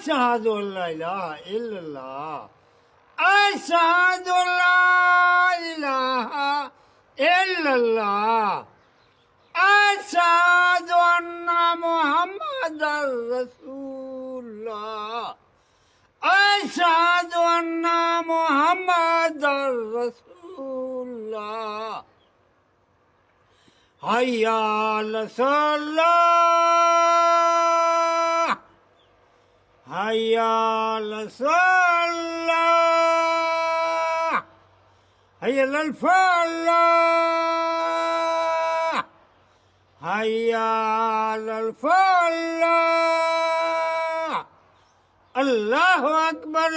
أشهد أن لا إله إلا الله أشهد أن لا إله إلا الله أشهد أن محمدا رسول الله أشهد أن محمدا رسول الله حي على الصلاة حي على الصلاة حي على الفلاح حي على الفلاح الله أكبر